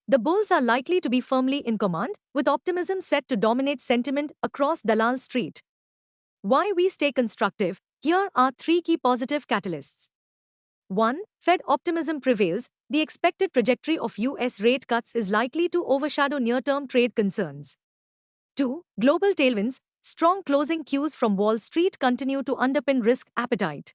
The bulls are likely to be firmly in command, with optimism set to dominate sentiment across Dalal Street. Why we stay constructive? Here are three key positive catalysts. 1. Fed optimism prevails. The expected trajectory of US rate cuts is likely to overshadow near-term trade concerns. 2. Global tailwinds. Strong closing cues from Wall Street continue to underpin risk appetite.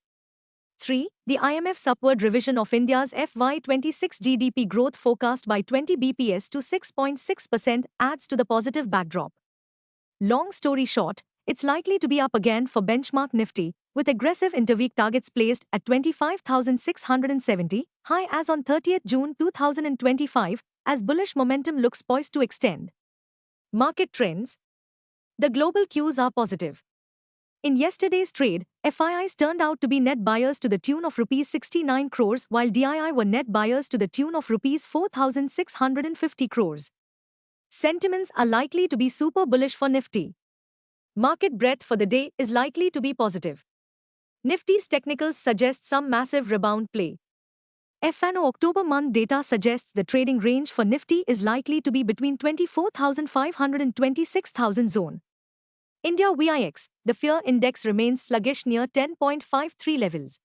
3. The IMF's upward revision of India's FY26 GDP growth forecast by 20 bps to 6.6% adds to the positive backdrop. Long story short, it's likely to be up again for benchmark Nifty, with aggressive interweek targets placed at 25,670, high as on 30th June 2025, as bullish momentum looks poised to extend. Market trends. The global cues are positive. In yesterday's trade, FIIs turned out to be net buyers to the tune of Rs 69 crores while DII were net buyers to the tune of Rs 4,650 crores. Sentiments are likely to be super bullish for Nifty. Market breadth for the day is likely to be positive. Nifty's technicals suggest some massive rebound play. FNO October month data suggests the trading range for Nifty is likely to be between 24,500 and 26,000 zone. India VIX, the fear index remains sluggish near 10.53 levels.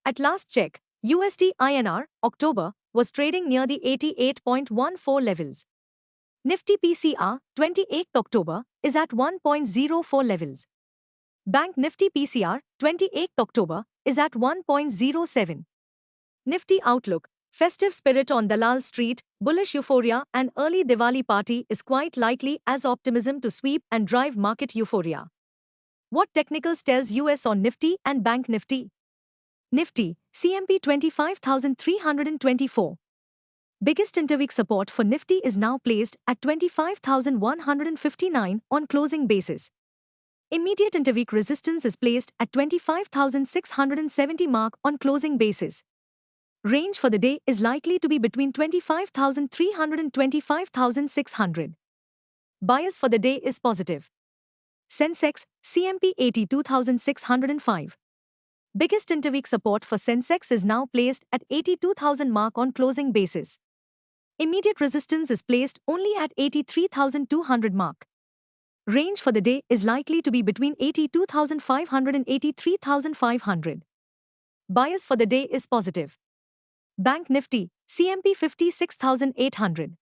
At last check, USD INR, October, was trading near the 88.14 levels. Nifty PCR, 28th October, is at 1.04 levels. Bank Nifty PCR, 28th October, is at 1.07. Nifty outlook. Festive spirit on Dalal Street, bullish euphoria and early Diwali party is quite likely as optimism to sweep and drive market euphoria. What technicals tells US on Nifty and Bank Nifty? Nifty, CMP 25,324. Biggest interweek support for Nifty is now placed at 25,159 on closing basis. Immediate interweek resistance is placed at 25,670 mark on closing basis. Range for the day is likely to be between 25,300 and 25,600. Bias for the day is positive. Sensex, CMP 82,605. Biggest interweek support for Sensex is now placed at 82,000 mark on closing basis. Immediate resistance is placed only at 83,200 mark. Range for the day is likely to be between 82,500 and 83,500. Bias for the day is positive. Bank Nifty, CMP 56,800.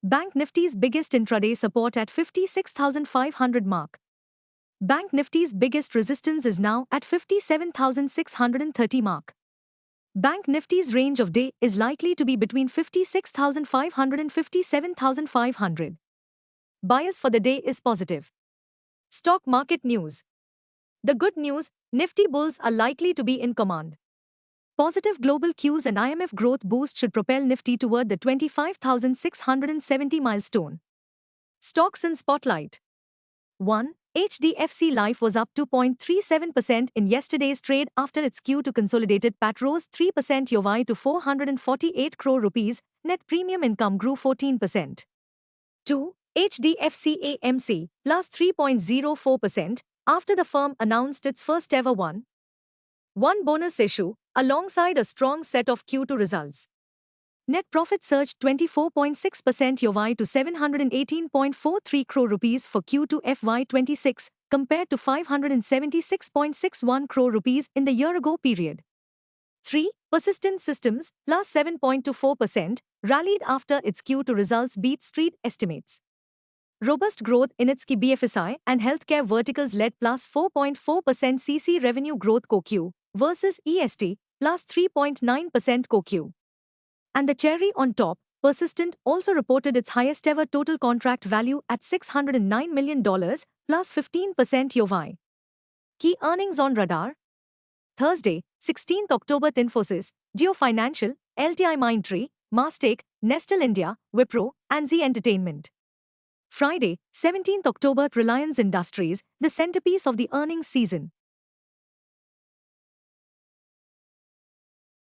Bank Nifty's biggest intraday support at 56,500 mark. Bank Nifty's biggest resistance is now at 57,630 mark. Bank Nifty's range of day is likely to be between 56,500 and 57,500. Bias for the day is positive. Stock market news. The good news, Nifty bulls are likely to be in command. Positive global cues and IMF growth boost should propel Nifty toward the 25,670 milestone. Stocks in spotlight. 1. HDFC Life was up 2.37% in yesterday's trade after its Q to consolidated PAT rose 3% YoY to 448 crore rupees, net premium income grew 14%. 2. HDFC AMC plus 3.04% after the firm announced its first ever one bonus issue, alongside a strong set of Q2 results. Net profit surged 24.6% YoY to 718.43 crore rupees for Q2 FY26, compared to 576.61 crore rupees in the year-ago period. 3. Persistent Systems, plus 7.24%, rallied after its Q2 results beat street estimates. Robust growth in its key BFSI and healthcare verticals led plus 4.4% CC revenue growth QoQ versus EST, plus 3.9% QoQ. And the cherry on top, Persistent also reported its highest ever total contract value at $609 million, plus 15% YoY. Key earnings on radar. Thursday, 16th October Infosys, Jio Financial, LTI Mindtree, Mastek, Nestle India, Wipro, and Zee Entertainment. Friday, 17th October Reliance Industries, the centerpiece of the earnings season.